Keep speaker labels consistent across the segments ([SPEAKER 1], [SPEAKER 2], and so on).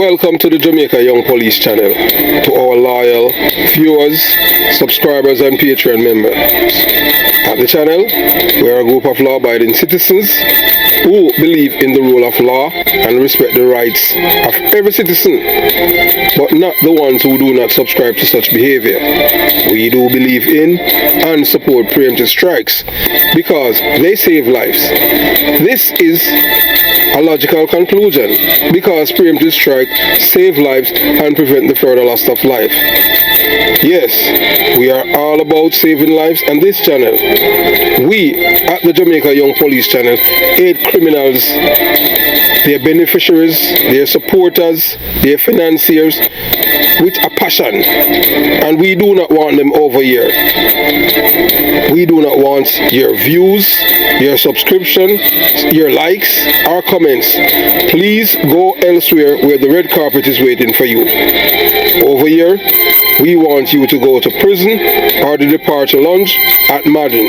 [SPEAKER 1] Welcome to the Jamaica Young Police channel, to our loyal viewers, subscribers and Patreon members. At the channel, we are a group of law-abiding citizens who believe in the rule of law and respect the rights of every citizen, but not the ones who do not subscribe to such behavior. We do believe in and support preemptive strikes because they save lives. This is a logical conclusion because preemptive strike save lives and prevent the further loss of life. Yes, we are all about saving lives, and this channel, we at the Jamaica Young Police channel, aid criminals, their beneficiaries, their supporters, their financiers with a passion, and we do not want them over here. We do not want your views, your subscription, your likes, or comments. Please go elsewhere where the red carpet is waiting for you. Over here, we want you to go to prison or the departure lounge at Madden.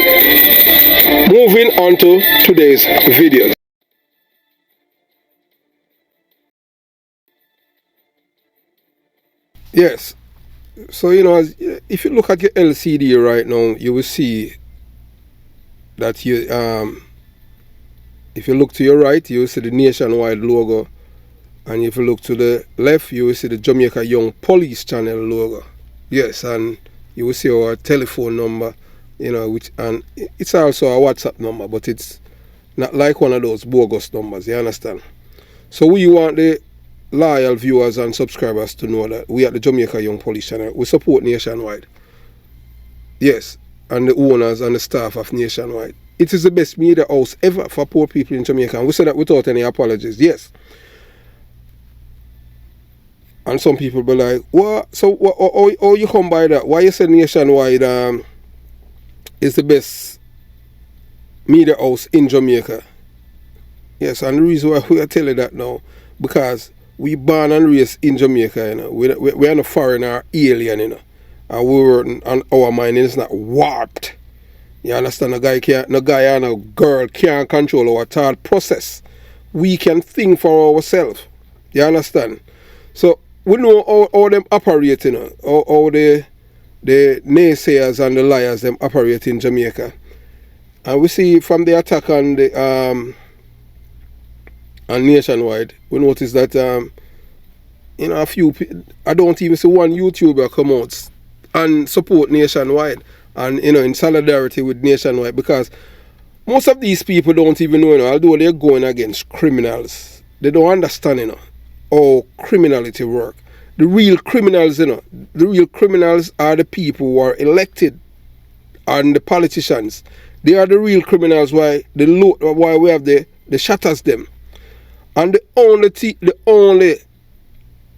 [SPEAKER 1] Moving on to today's video. Yes, so if you look at your LCD right now, you will see that if you look to your right, you will see the nationwide logo, and if you look to the left, you will see the Jamaica Young Police channel logo. Yes, and you will see our telephone number, and it's also a WhatsApp number, but it's not like one of those bogus numbers, you understand? So we want the loyal viewers and subscribers to know that we at the Jamaica Young Police channel, we support nationwide. Yes, and the owners and the staff of nationwide. It is the best media house ever for poor people in Jamaica, and we say that without any apologies. Yes. And some people be like, what? So how you come by that? Why you say nationwide is the best media house in Jamaica? Yes, and the reason why we are telling that now, because we born and raised in Jamaica, we are not foreign or alien, and our mind is not warped. You understand? No guy and a girl can't control our thought process. We can think for ourselves. You understand? So we know how them operate, how the naysayers and the liars them operate in Jamaica. And we see from the attack on the and nationwide, we notice that a few people, I don't even see one YouTuber come out and support nationwide and in solidarity with nationwide, because most of these people don't even know, although they're going against criminals, they don't understand how criminality work. The real criminals, the real criminals are the people who are elected and the politicians. They are the real criminals. Why we have the shatters them. And the only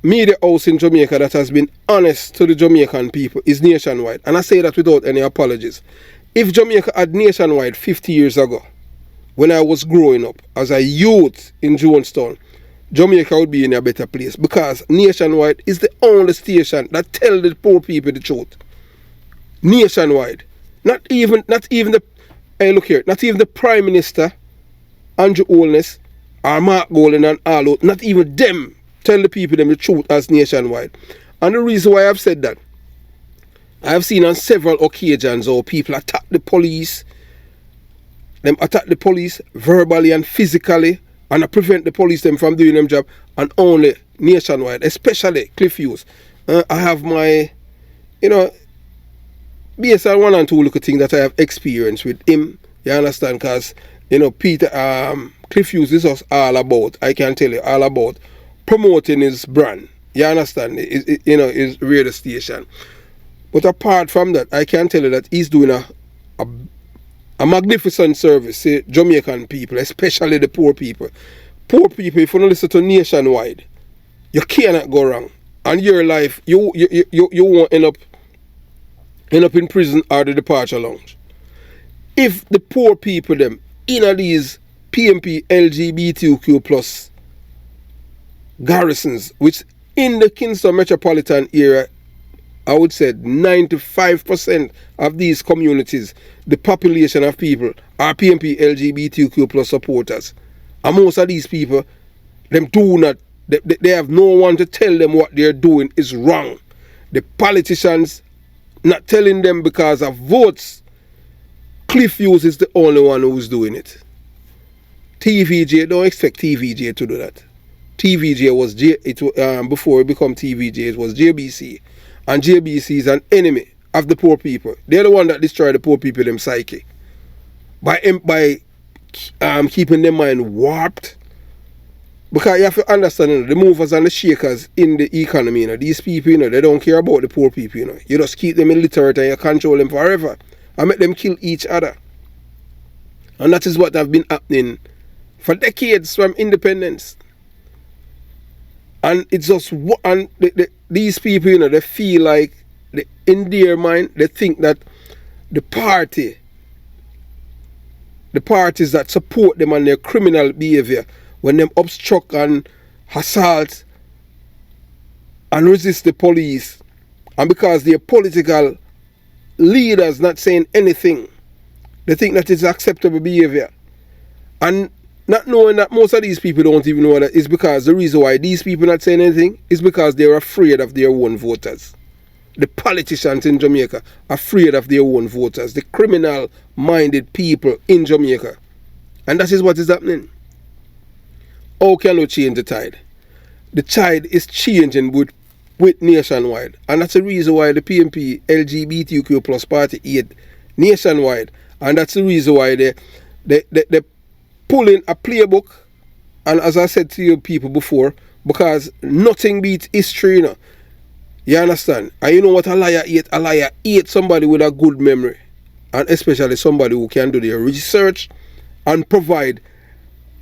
[SPEAKER 1] media house in Jamaica that has been honest to the Jamaican people is nationwide. And I say that without any apologies. If Jamaica had nationwide 50 years ago, when I was growing up as a youth in Jonestown, Jamaica would be in a better place, because nationwide is the only station that tells the poor people the truth. Nationwide. Not even the not even the Prime Minister, Andrew Holness, or Mark Golden and all out, not even them tell the people them the truth as nationwide. And the reason why I've said that, I have seen on several occasions how people attack the police. Them attack the police verbally and physically, and prevent the police them from doing them job, and only nationwide, especially Cliff Hughes. I have my, based on one and two little things that I have experienced with him, you understand, because, Cliff Hughes is us all about, I can tell you, all about promoting his brand. You understand? His radio station. But apart from that, I can tell you that he's doing a magnificent service to Jamaican people, especially the poor people. Poor people, if you don't listen to nationwide, you cannot go wrong. And your life, you won't end up in prison or the departure lounge. If the poor people them in these PMP LGBTQ plus garrisons, which in the Kingston metropolitan area, I would say 95% of these communities, the population of people are PMP LGBTQ plus supporters. And most of these people, them do not They have no one to tell them what they're doing is wrong. The politicians not telling them because of votes. Cliff Hughes is the only one who's doing it. TVJ, don't expect TVJ to do that. TVJ was before it become TVJ, it was JBC. And JBC is an enemy of the poor people. They're the one that destroy the poor people, them psyche. By keeping their mind warped. Because you have to understand, the movers and the shakers in the economy, these people, they don't care about the poor people. You just keep them illiterate and you control them forever. And make them kill each other. And that is what have been happening for decades from independence. And it's just, and these people, they feel like, in their mind, they think that the parties that support them and their criminal behavior, when them obstruct and assault and resist the police, and because their political leaders not saying anything, they think that it's acceptable behavior. And not knowing that most of these people don't even know that, is because the reason why these people not saying anything is because they're afraid of their own voters. The politicians in Jamaica are afraid of their own voters, the criminal-minded people in Jamaica. And that is what is happening. How can we change the tide? The tide is changing with nationwide. And that's the reason why the PNP LGBTQ plus party aid nationwide. And that's the reason why they pull in a playbook. And as I said to you people before, because nothing beats history, You understand? And you know what a liar ate? A liar ate somebody with a good memory. And especially somebody who can do their research and provide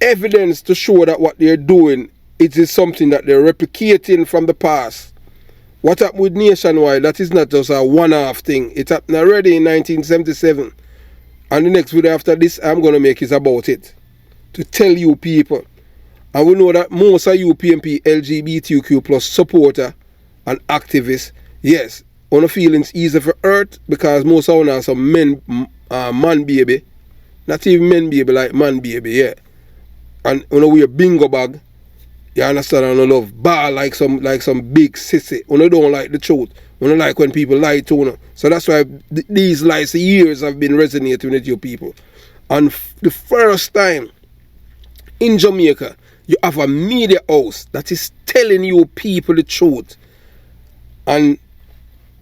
[SPEAKER 1] evidence to show that what they're doing, it is something that they're replicating from the past. What happened with Nationwide, that is not just a one-off thing. It happened already in 1977. And the next video after this I'm going to make is about it. To tell you people. And we know that most of you PNP LGBTQ plus supporter and activists, yes, on the feelings easy for earth because most of them are some man baby. Not even men baby, like man baby, yeah. And you know we a bingo bag. You understand? And I love bar like some big sissy. You don't like the truth. You don't like when people lie to you. So that's why these lies for years have been resonating with you people. And the first time in Jamaica, you have a media house that is telling you people the truth. And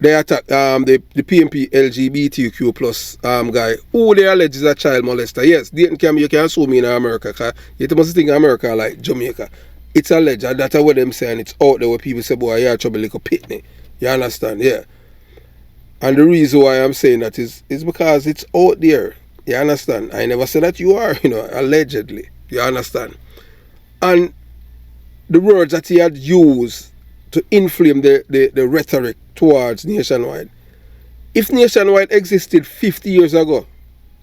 [SPEAKER 1] they attack the PNP LGBTQ plus guy who they allege is a child molester. Yes, you can sue me in America because you must think America like Jamaica. It's alleged, and that's what them saying. It's out there where people say, boy, you're trouble like a pitney. You understand? Yeah. And the reason why I'm saying that is because it's out there. You understand? I never said that you are, allegedly. You understand? And the words that he had used to inflame the rhetoric towards Nationwide. If Nationwide existed 50 years ago,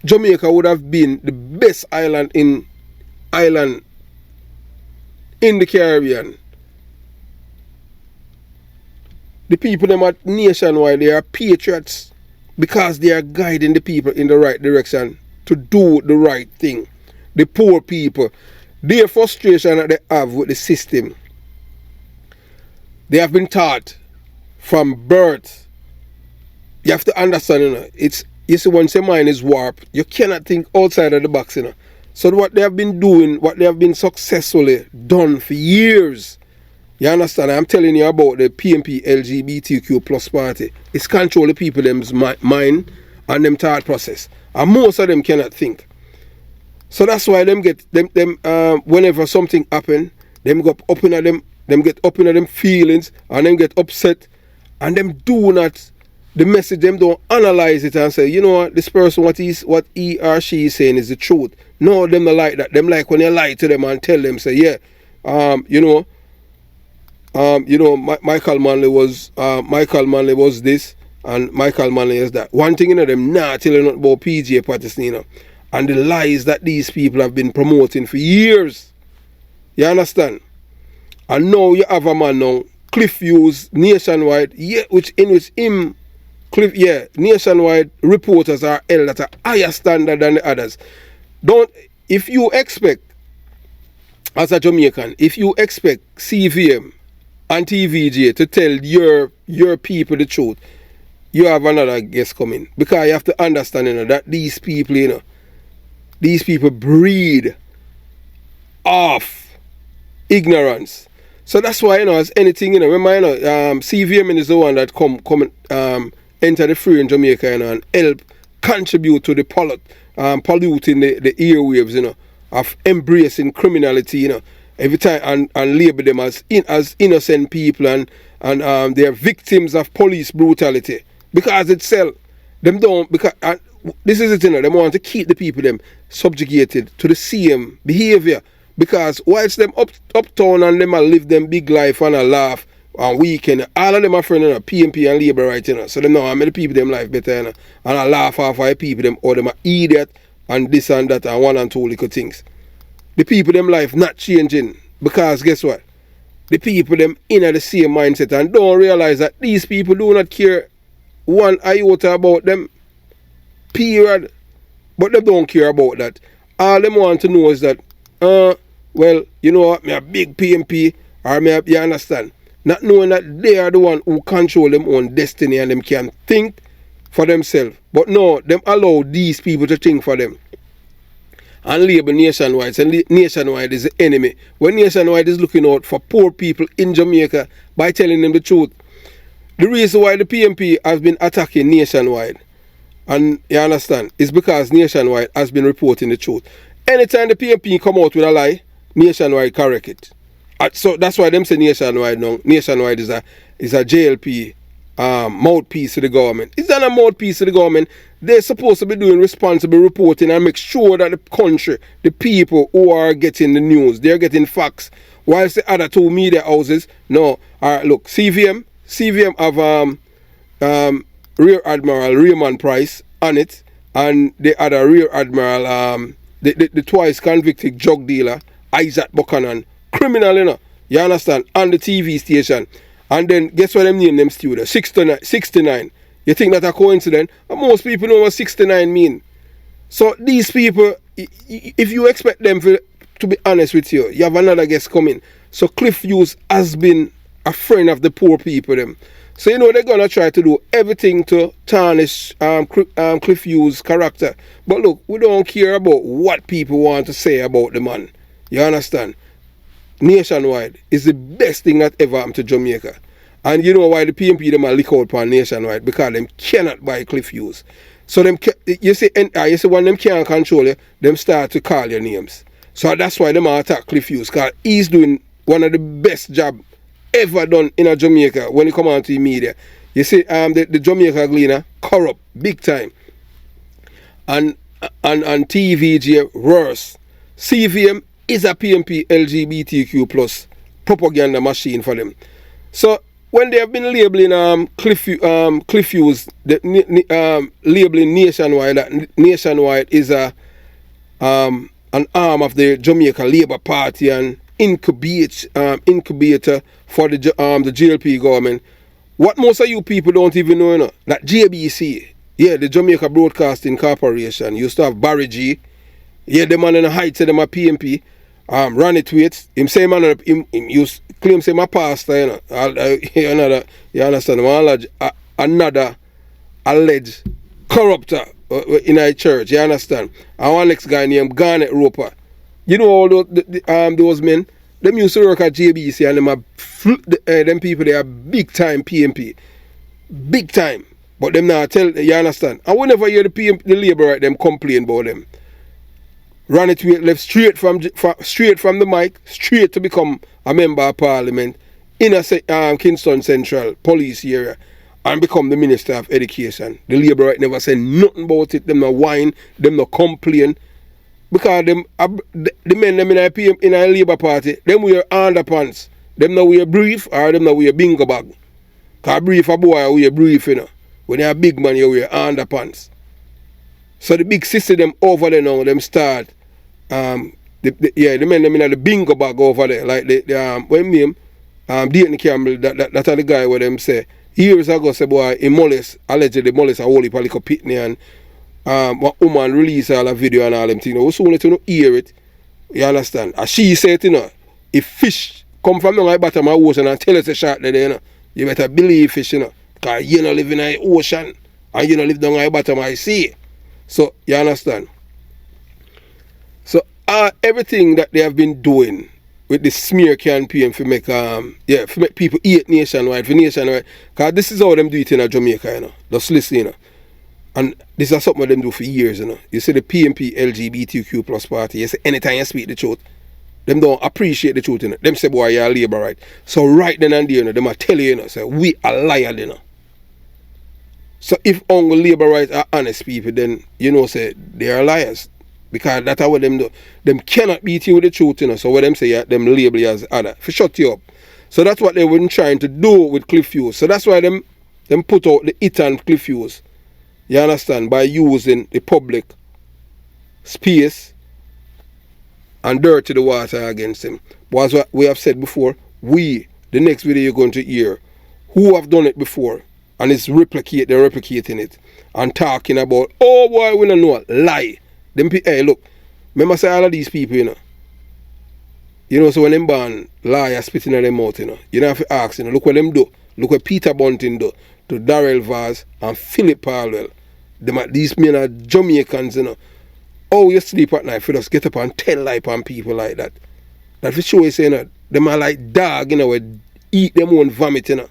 [SPEAKER 1] Jamaica would have been the best island in the Caribbean. The people them at Nationwide, they are patriots because they are guiding the people in the right direction to do the right thing. The poor people, their frustration that they have with the system, they have been taught from birth. You have to understand, you see, once your mind is warped, you cannot think outside of the box, So what they have been doing, what they have been successfully done for years, you understand? I'm telling you about the PNP LGBTQ plus party. It's control the people them's mind and them thought process. And most of them cannot think. So that's why them get them whenever something happen, them go up in them get up in them feelings and them get upset and them do not the message, them don't analyze it and say, you know what, this person, what he or she is saying is the truth. No, them not like that. Them like when you lie to them and tell them, say, yeah, Michael Manley was this and Michael Manley is that. One thing them not telling about PJ Patterson, and the lies that these people have been promoting for years. You understand? And now you have a man now, Cliff Hughes, Nationwide, Nationwide reporters are held at a higher standard than the others. If you expect as a Jamaican, if you expect CVM and TVJ to tell your people the truth, you have another guest coming. Because you have to understand, that these people, these people breed off ignorance. So that's why, as anything, remember, CVM is the one that come enter the free in Jamaica, and help contribute to the polluting the airwaves, of embracing criminality, every time, and label them as innocent people, and they are victims of police brutality, because itself them don't, because this is it, they want to keep the people them subjugated to the same behavior, because whilst them uptown and them a live them big life and a laugh on weekend, all of them are friends, PMP and Labour, right, so them know how many people them life better, and I laugh off of people them, or them are idiot and this and that and one and two little things. The people them life not changing, because guess what? The people them in the same mindset and don't realize that these people do not care one iota about them. Period. But they don't care about that. All them want to know is that, well, you know what, me a big PMP, or you understand? Not knowing that they are the one who control them own destiny and them can think for themselves. But no, them allow these people to think for them. And label Nationwide. And Nationwide is the enemy. When Nationwide is looking out for poor people in Jamaica by telling them the truth. The reason why the PMP has been attacking Nationwide, and you understand, is because Nationwide has been reporting the truth. Anytime the PMP come out with a lie, Nationwide correct it. So that's why them say Nationwide now. Nationwide is a JLP mouthpiece to the government. It's not a mouthpiece to the government. They're supposed to be doing responsible reporting and make sure that the country, the people who are getting the news, they're getting facts. Whilst the other two media houses, no. Alright, look, CVM have Rear Admiral Raymond Price on it, and the other Rear Admiral, the twice convicted drug dealer Isaac Buchanan, criminal, you understand, on the TV station. And then guess what them name them studio? 69. You think that's a coincidence? And most people know what 69 mean. So these people, if you expect them to be honest with you, you have another guest coming. So Cliff Hughes has been a friend of the poor people them. So they're gonna try to do everything to tarnish Cliff Hughes' character. But look, we don't care about what people want to say about the man. You understand? Nationwide is the best thing that ever happened to Jamaica. And you know why the PMP them are lick out on Nationwide? Because them cannot buy Cliff Hughes. So them you see when them can't control you, them start to call your names. So that's why them attack Cliff Hughes, because he's doing one of the best job ever done in a Jamaica when it come on to the media. You see the Jamaica Gleaner corrupt big time. And TVJ worse. CVM is a PMP LGBTQ plus propaganda machine for them. So when they have been labeling Cliff Hughes, labeling Nationwide, that Nationwide is an arm of the Jamaica Labour Party and incubator for the JLP government. What most of you people don't even know, that JBC, the Jamaica Broadcasting Corporation, used to have Barry G. The man in the heights of them a PMP. Ran it with him, say man, him used claim say my pastor, you understand, another alleged corrupter in our church, you understand. And one next guy named Garnet Roper. You know all those men, them used to work at JBC, and them people, they are big time PMP. Big time. But them now tell, you understand. And whenever you hear the Labour right, them complain about them. Ran it left straight from the mic, straight to become a member of parliament in a Kingston Central police area and become the Minister of Education. The Labour right never said nothing about it. Them no whine, them no complain. Because them the men them in a Labour Party, them wear underpants. Them no wear brief or them no wear bingo bag. Because brief a boy wear brief, When you're a big man, you wear underpants. So the big sister them over there now, them start the men them in the bingo bag over there, like what him name? Dayton Campbell, that are the guy where them say years ago say boy he allegedly molest a whole heap of little pitney, and one woman release all a video and all them things. We soon let you hear it. You understand? As she said, you know, if fish come from the bottom of the ocean and tell us a shot there, you know, you better believe fish, you know, because you don't live in the ocean and you don't live down the bottom of the sea. So, you understand? So, everything that they have been doing with the smear campaign for make people eat nationwide, because this is how them do it in Jamaica, you know, just listen, you know. And this is something them do for years, you know. You see the PMP LGBTQ plus party, you say anytime you speak the truth, them don't appreciate the truth, you know. Them say, boy, you're a labor right. So right then and there, you know, them are tell you, you know, say, we are liars, you know. So if only labor rights are honest people, then, you know, say, they are liars. Because that's what them do. Them cannot beat you with the truth, you know. So what them say, them label you as other. For shut you up. So that's what they were trying to do with Cliff Hughes. So that's why them put out the hit on Cliff Hughes. You understand? By using the public space and dirty the water against him. But as what we have said before, the next video you're going to hear, who have done it before and they're replicating it and talking about, oh boy, we don't know, lie. Them hey, look, remember say all of these people, you know. You know, so when them born, liars spitting in their mouth, you know. You don't have to ask, you know, look what them do. Look what Peter Bunting do to Darrell Vaz and Philip Palwell. These men are Jamaicans, you know. Oh, you sleep at night for us get up and tell lie on people like that. That for sure is saying that them are like dog, you know, we eat them own vomit, you know.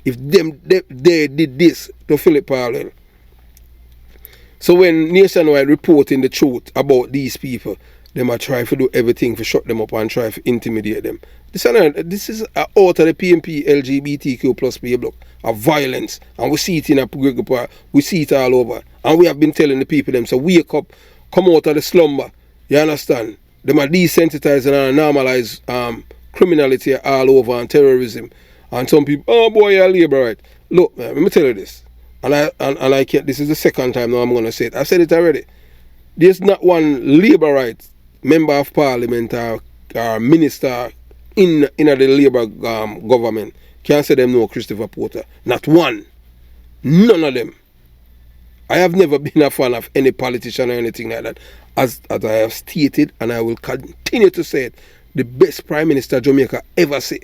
[SPEAKER 1] If they did this to Philip Palwell. So when Nationwide reporting the truth about these people, they might try to do everything to shut them up and try to intimidate them. This is out of the PMP LGBTQ plus people of violence, and we see it in a Park, we see it all over, and we have been telling the people them, so wake up, come out of the slumber. You understand? They might desensitize and normalize criminality all over and terrorism, and some people, oh boy, you're labor right. Look, man, let me tell you this. And I can't, this is the second time now I'm going to say it. I've said it already. There's not one labor rights member of parliament or minister in the labor government can say them no Christopher Porter. Not one. None of them. I have never been a fan of any politician or anything like that. As I have stated, and I will continue to say it, the best Prime Minister Jamaica ever say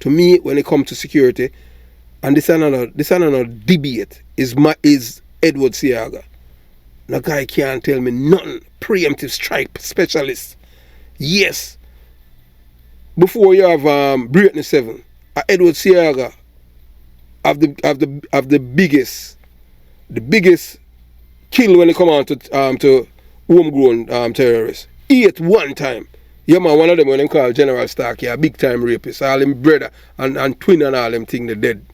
[SPEAKER 1] to me when it comes to security, and this another debate, is Edward Seaga. The guy can't tell me nothing. Preemptive strike specialist. Yes. Before you have Brittany 7, Edward Seaga have the biggest kill when it come on to homegrown terrorists. 8 one time. Yeah man, one of them when them call General Stark, yeah, big time rapist. All them brother and twin and all them thing they dead.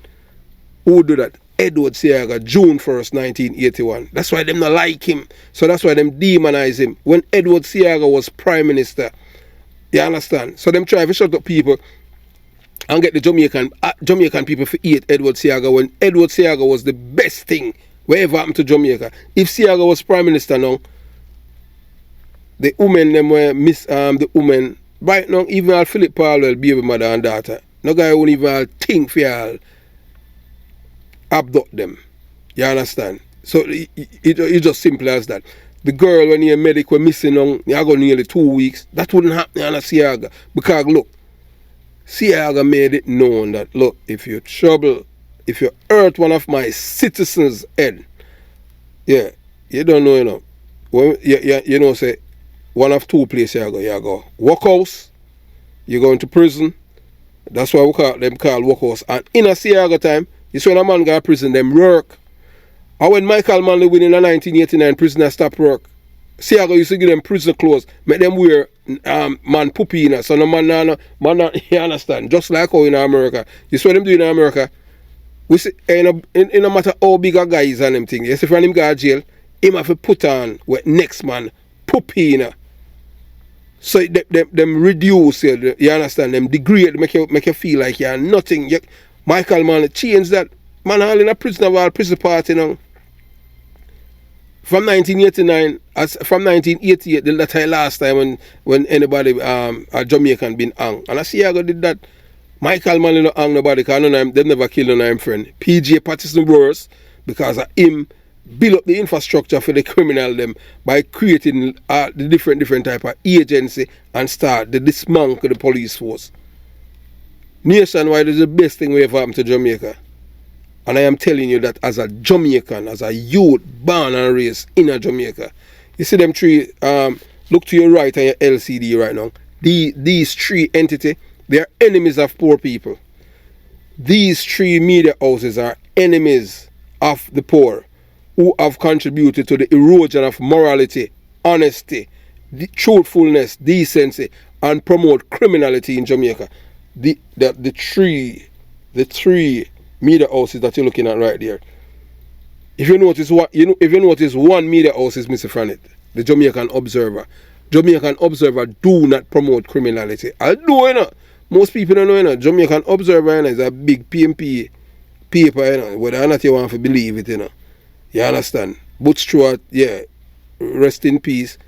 [SPEAKER 1] Who do that? Edward Seaga, June 1st, 1981. That's why them not like him. So that's why them demonize him. When Edward Seaga was Prime Minister, you understand? So them try to shut up people and get the Jamaican people to hate Edward Seaga when Edward Seaga was the best thing whatever happened to Jamaica. If Seaga was Prime Minister now, the women them were miss the women right now, even all Philip Palwell, baby mother and daughter. No guy won't even think for y'all abduct them. You understand? So it's just simple as that. The girl when you're medic were missing on, you go nearly 2 weeks. That wouldn't happen on a Seaga. Because look, Seaga made it known that look, if you hurt one of my citizens' head, yeah, you don't know, you know. When you know, say one of two places you go workhouse, you go into prison. That's why we call workhouse. And in a Seaga time, you see when a man go to prison, them work. And when Michael Manley win in 1989, prisoners stop work. Seaga used to give them prison clothes, make them wear man puppy in. So no man, you understand? Just like how in America. You see what them do in America? We see, in no matter how big a guy is and them thing, you see when him go to jail, him have to put on with next man puppy in. So them reduce, you understand? Them degrade, make you feel like you're nothing. Michael Manley change that. Man all in a prison of all prison party now. From 1989, from 1988, that's the last time when anybody a Jamaican been hung. And I see I did that. Michael Manley not hang nobody because they never kill none of him friend. PJ Patterson worse because of him build up the infrastructure for the criminal them by creating the different type of agency and start the dismantle the police force. Nationwide is the best thing we ever happened to Jamaica. And I am telling you that as a Jamaican, as a youth born and raised in a Jamaica. You see them three, look to your right on your LCD right now. These three entities, they are enemies of poor people. These three media houses are enemies of the poor who have contributed to the erosion of morality, honesty, truthfulness, decency, and promote criminality in Jamaica. The three media houses that you're looking at right there. If you notice one media house is Mr. Franet, the Jamaican Observer. Jamaican Observer do not promote criminality. I do, you know. Most people don't know, you know. Jamaican Observer, you know, is a big PMP paper, you know. Whether or not you want to believe it, you know. You understand? Butch Stewart, yeah, rest in peace.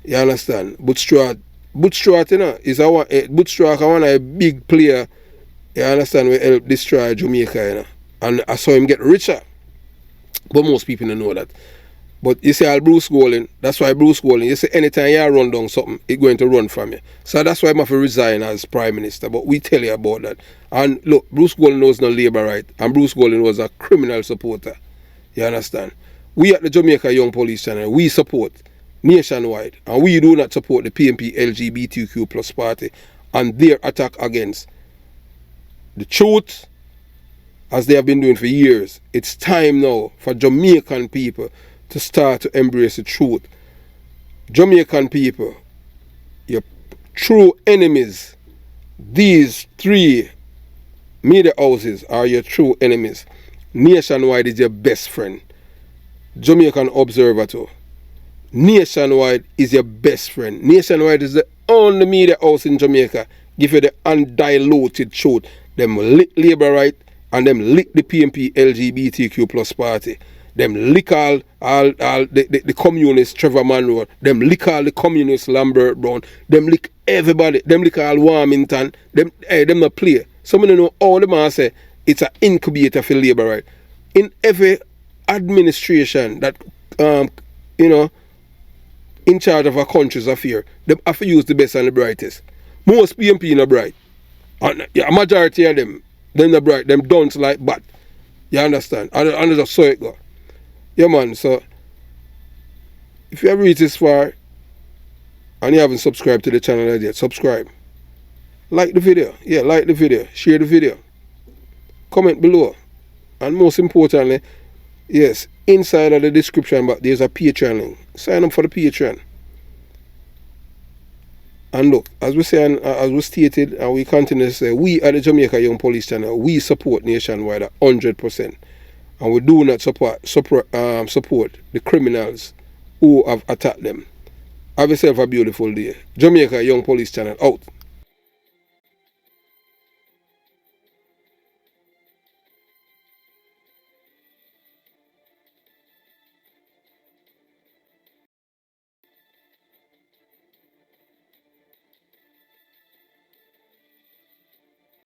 [SPEAKER 1] You understand? Butch Stewart, you know, Butch Stewart is one of a big player. You understand? We help destroy Jamaica, you know. And I saw him get richer. But most people don't know that. But you see, Bruce Golding, that's why Bruce Golding, you see, anytime you run down something, it's going to run from you. So that's why I'm have to resign as Prime Minister. But we tell you about that. And look, Bruce Golding was no Labour right. And Bruce Golding was a criminal supporter. You understand? We at the Jamaica Young Police Channel, we support nationwide. And we do not support the PMP LGBTQ plus party and their attack against the truth, as they have been doing for years. It's time now for Jamaican people to start to embrace the truth. Jamaican people, your true enemies, these three media houses are your true enemies. Nationwide is your best friend. Jamaican Observer too. Nationwide is your best friend. Nationwide is the only media house in Jamaica give you the undiluted truth. Them lick Labour right and them lick the PMP LGBTQ plus party. Them lick all the communists Trevor Monroe. Them lick all the communists Lambert Brown. Them lick everybody. Them lick all Warmington. Them not play. Some of them know all the man say it's an incubator for Labour right. In every administration that in charge of a country's affair, them have to use the best and the brightest. Most PMP not bright. And a majority of them not bright. Them dunce like bat. You understand? And just so it go. Yeah, man, so if you have reached this far and you haven't subscribed to the channel yet, subscribe. Like the video. Yeah, like the video. Share the video. Comment below. And most importantly, yes, inside of the description box, there's a Patreon link. Sign up for the Patreon. And look, as we say, and as we stated, and we continue to say, we at the Jamaica Young Police Channel, we support nationwide 100%. And we do not support the criminals who have attacked them. Have yourself a beautiful day. Jamaica Young Police Channel out.